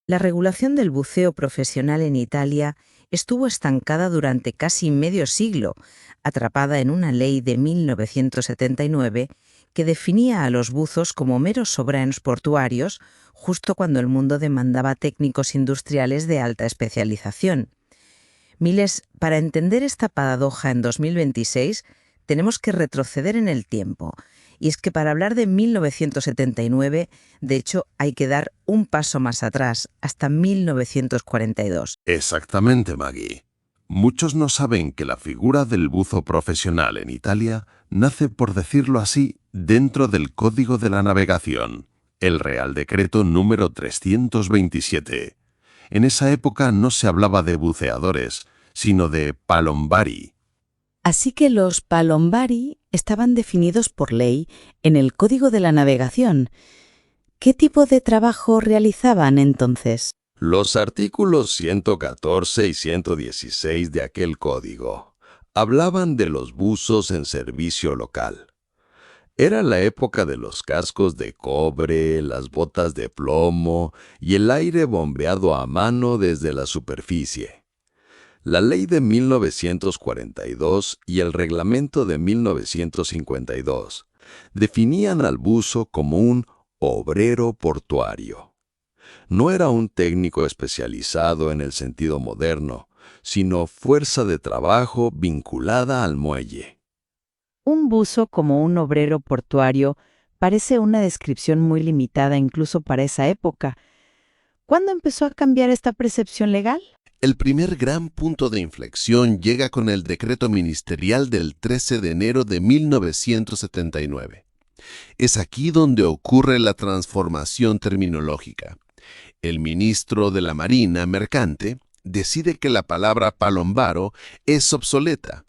La regulación del buceo profesional en Italia estuvo estancada durante casi medio siglo, atrapada en una ley de 1979 que definía a los buzos como meros sobranos portuarios justo cuando el mundo demandaba técnicos industriales de alta especialización. Miles, para entender esta paradoja en 2026, tenemos que retroceder en el tiempo. Y es que para hablar de 1979, de hecho, hay que dar un paso más atrás, hasta 1942. Exactamente, Maggie. Muchos no saben que la figura del buzo profesional en Italia nace, por decirlo así, dentro del Código de la Navegación, el Real Decreto número 327. En esa época no se hablaba de buceadores, sino de palombari. Así que los palombari estaban definidos por ley en el Código de la Navegación. ¿Qué tipo de trabajo realizaban entonces? Los artículos 114 y 116 de aquel código hablaban de los buzos en servicio local. Era la época de los cascos de cobre, las botas de plomo y el aire bombeado a mano desde la superficie. La ley de 1942 y el reglamento de 1952 definían al buzo como un obrero portuario. No era un técnico especializado en el sentido moderno, sino fuerza de trabajo vinculada al muelle. Un buzo como un obrero portuario parece una descripción muy limitada incluso para esa época. ¿Cuándo empezó a cambiar esta percepción legal? El primer gran punto de inflexión llega con el decreto ministerial del 13 de enero de 1979. Es aquí donde ocurre la transformación terminológica. El ministro de la Marina Mercante decide que la palabra palombaro es obsoleta.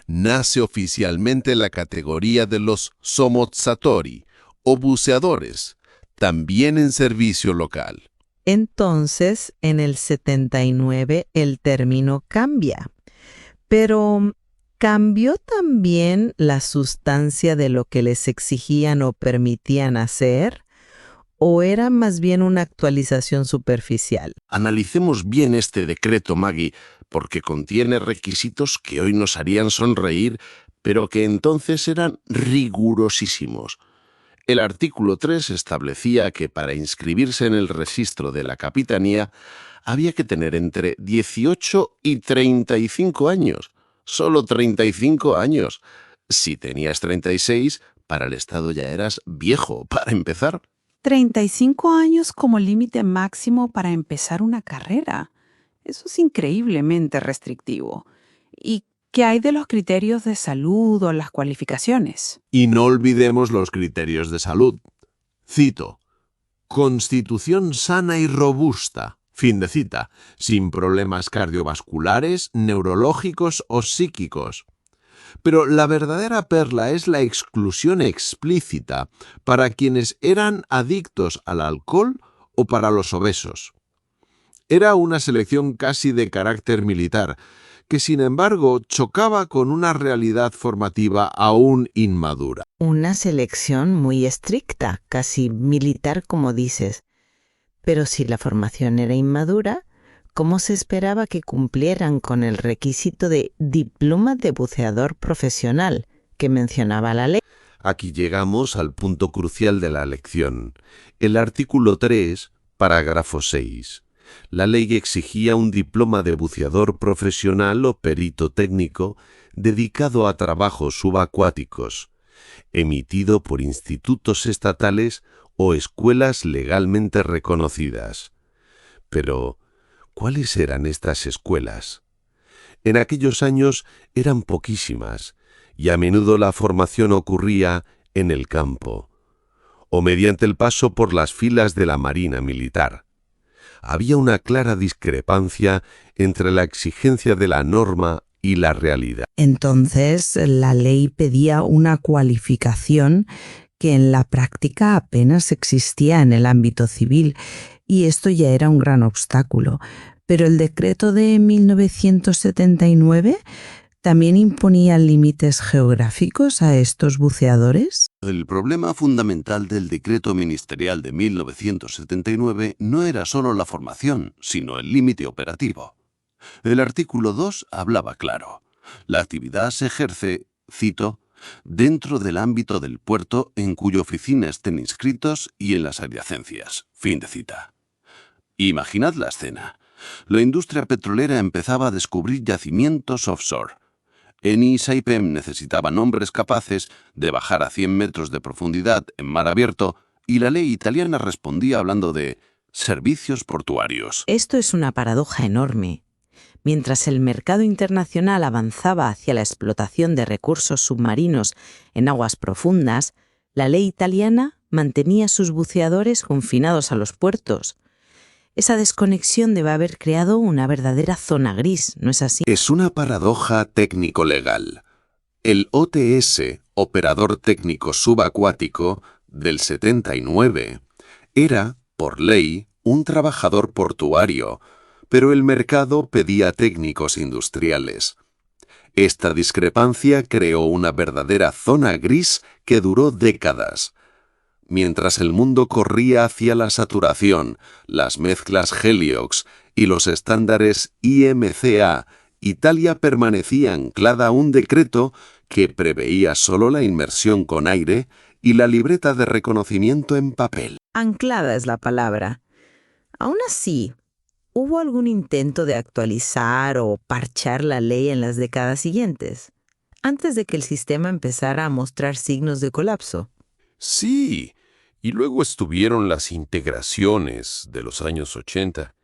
Nace oficialmente la categoría de los somozzatori, o buceadores, también en servicio local. Entonces, en el 79 el término cambia. Pero, ¿cambió también la sustancia de lo que les exigían o permitían hacer? ¿O era más bien una actualización superficial? Analicemos bien este decreto, Maggie, porque contiene requisitos que hoy nos harían sonreír, pero que entonces eran rigurosísimos. El artículo 3 establecía que para inscribirse en el registro de la capitanía había que tener entre 18 y 35 años. Solo 35 años. Si tenías 36, para el Estado ya eras viejo, para empezar. 35 años como límite máximo para empezar una carrera. Eso es increíblemente restrictivo. ¿Y qué hay de los criterios de salud o las cualificaciones? Y no olvidemos los criterios de salud. Cito: constitución sana y robusta, fin de cita, sin problemas cardiovasculares, neurológicos o psíquicos. Pero la verdadera perla es la exclusión explícita para quienes eran adictos al alcohol o para los obesos. Era una selección casi de carácter militar, que sin embargo chocaba con una realidad formativa aún inmadura. Una selección muy estricta, casi militar como dices. Pero si la formación era inmadura, ¿cómo se esperaba que cumplieran con el requisito de diploma de buceador profesional que mencionaba la ley? Aquí llegamos al punto crucial de la lección. El artículo 3, parágrafo 6. La ley exigía un diploma de buceador profesional o perito técnico dedicado a trabajos subacuáticos, emitido por institutos estatales o escuelas legalmente reconocidas. Pero, ¿cuáles eran estas escuelas? En aquellos años eran poquísimas, y a menudo la formación ocurría en el campo, o mediante el paso por las filas de la Marina Militar. Había una clara discrepancia entre la exigencia de la norma y la realidad. Entonces, la ley pedía una cualificación que en la práctica apenas existía en el ámbito civil, y esto ya era un gran obstáculo. Pero el decreto de 1979 ¿También imponía límites geográficos a estos buceadores? El problema fundamental del decreto ministerial de 1979 no era solo la formación, sino el límite operativo. El artículo 2 hablaba claro. La actividad se ejerce, cito, dentro del ámbito del puerto en cuya oficina estén inscritos y en las adyacencias. Fin de cita. Imaginad la escena. La industria petrolera empezaba a descubrir yacimientos offshore. Eni y Saipem necesitaban hombres capaces de bajar a 100 metros de profundidad en mar abierto y la ley italiana respondía hablando de servicios portuarios. Esto es una paradoja enorme. Mientras el mercado internacional avanzaba hacia la explotación de recursos submarinos en aguas profundas, la ley italiana mantenía a sus buceadores confinados a los puertos. Esa desconexión debe haber creado una verdadera zona gris, ¿no es así? Es una paradoja técnico-legal. El OTS, Operador Técnico Subacuático, del 79, era, por ley, un trabajador portuario, pero el mercado pedía técnicos industriales. Esta discrepancia creó una verdadera zona gris que duró décadas. Mientras el mundo corría hacia la saturación, las mezclas Heliox y los estándares IMCA, Italia permanecía anclada a un decreto que preveía solo la inmersión con aire y la libreta de reconocimiento en papel. Anclada es la palabra. Aún así, ¿hubo algún intento de actualizar o parchar la ley en las décadas siguientes, antes de que el sistema empezara a mostrar signos de colapso? Sí, y luego estuvieron las integraciones de los años 80.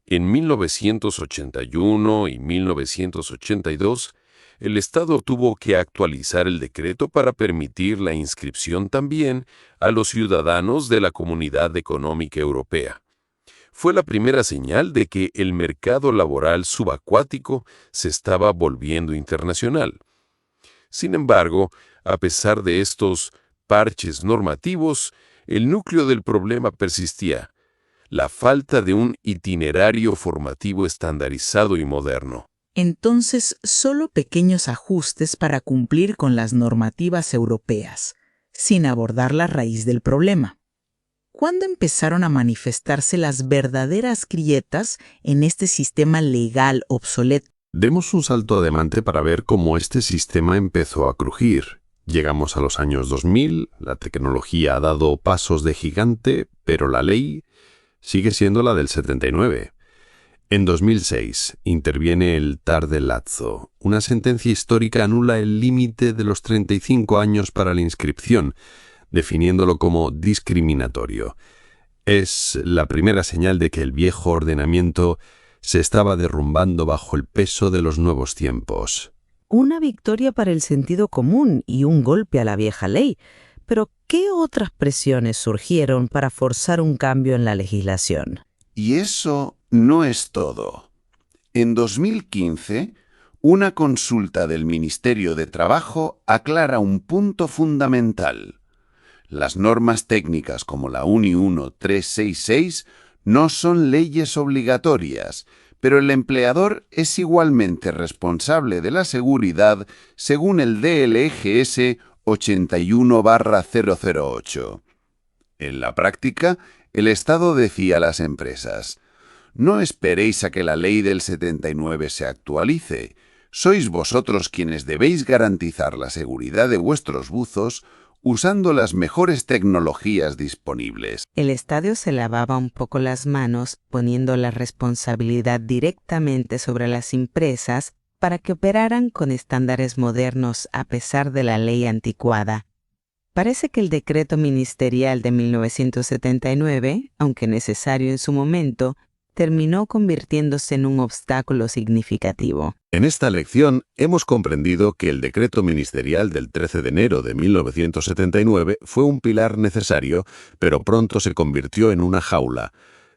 En 1981 y 1982, el Estado tuvo que actualizar el decreto para permitir la inscripción también a los ciudadanos de la Comunidad Económica Europea. Fue la primera señal de que el mercado laboral subacuático se estaba volviendo internacional. Sin embargo, a pesar de estos parches normativos, el núcleo del problema persistía: la falta de un itinerario formativo estandarizado y moderno. Entonces, solo pequeños ajustes para cumplir con las normativas europeas, sin abordar la raíz del problema. ¿Cuándo empezaron a manifestarse las verdaderas grietas en este sistema legal obsoleto? Demos un salto adelante para ver cómo este sistema empezó a crujir. Llegamos a los años 2000, la tecnología ha dado pasos de gigante, pero la ley sigue siendo la del 79. En 2006 interviene el TAR del Lazio. Una sentencia histórica anula el límite de los 35 años para la inscripción, definiéndolo como discriminatorio. Es la primera señal de que el viejo ordenamiento se estaba derrumbando bajo el peso de los nuevos tiempos. Una victoria para el sentido común y un golpe a la vieja ley. Pero, ¿qué otras presiones surgieron para forzar un cambio en la legislación? Y eso no es todo. En 2015, una consulta del Ministerio de Trabajo aclara un punto fundamental. Las normas técnicas como la UNI 1366 no son leyes obligatorias, pero el empleador es igualmente responsable de la seguridad según el DLGS 81/008. En la práctica, el Estado decía a las empresas: no esperéis a que la ley del 79 se actualice. Sois vosotros quienes debéis garantizar la seguridad de vuestros buzos usando las mejores tecnologías disponibles. El Estado se lavaba un poco las manos, poniendo la responsabilidad directamente sobre las empresas para que operaran con estándares modernos a pesar de la ley anticuada. Parece que el decreto ministerial de 1979, aunque necesario en su momento, terminó convirtiéndose en un obstáculo significativo. En esta lección hemos comprendido que el decreto ministerial del 13 de enero de 1979 fue un pilar necesario, pero pronto se convirtió en una jaula.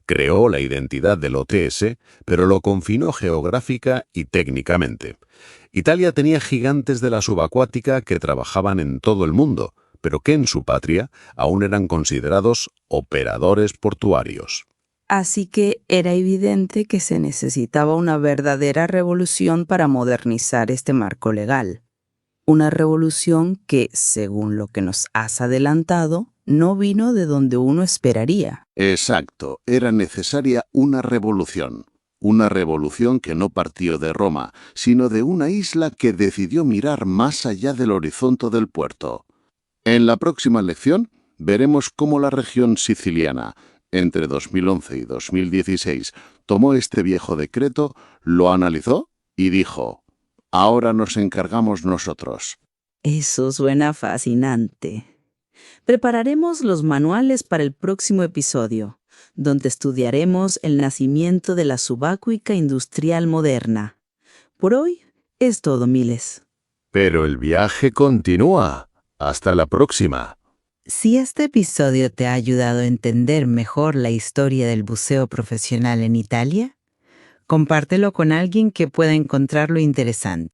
Creó la identidad del OTS, pero lo confinó geográfica y técnicamente. Italia tenía gigantes de la subacuática que trabajaban en todo el mundo, pero que en su patria aún eran considerados operadores portuarios. Así que era evidente que se necesitaba una verdadera revolución para modernizar este marco legal. Una revolución que, según lo que nos has adelantado, no vino de donde uno esperaría. Exacto, era necesaria una revolución. Una revolución que no partió de Roma, sino de una isla que decidió mirar más allá del horizonte del puerto. En la próxima lección veremos cómo la región siciliana, entre 2011 y 2016, tomó este viejo decreto, lo analizó y dijo: ahora nos encargamos nosotros. Eso suena fascinante. Prepararemos los manuales para el próximo episodio, donde estudiaremos el nacimiento de la subacuica industrial moderna. Por hoy es todo, Miles. Pero el viaje continúa. Hasta la próxima. Si este episodio te ha ayudado a entender mejor la historia del buceo profesional en Italia, compártelo con alguien que pueda encontrarlo interesante.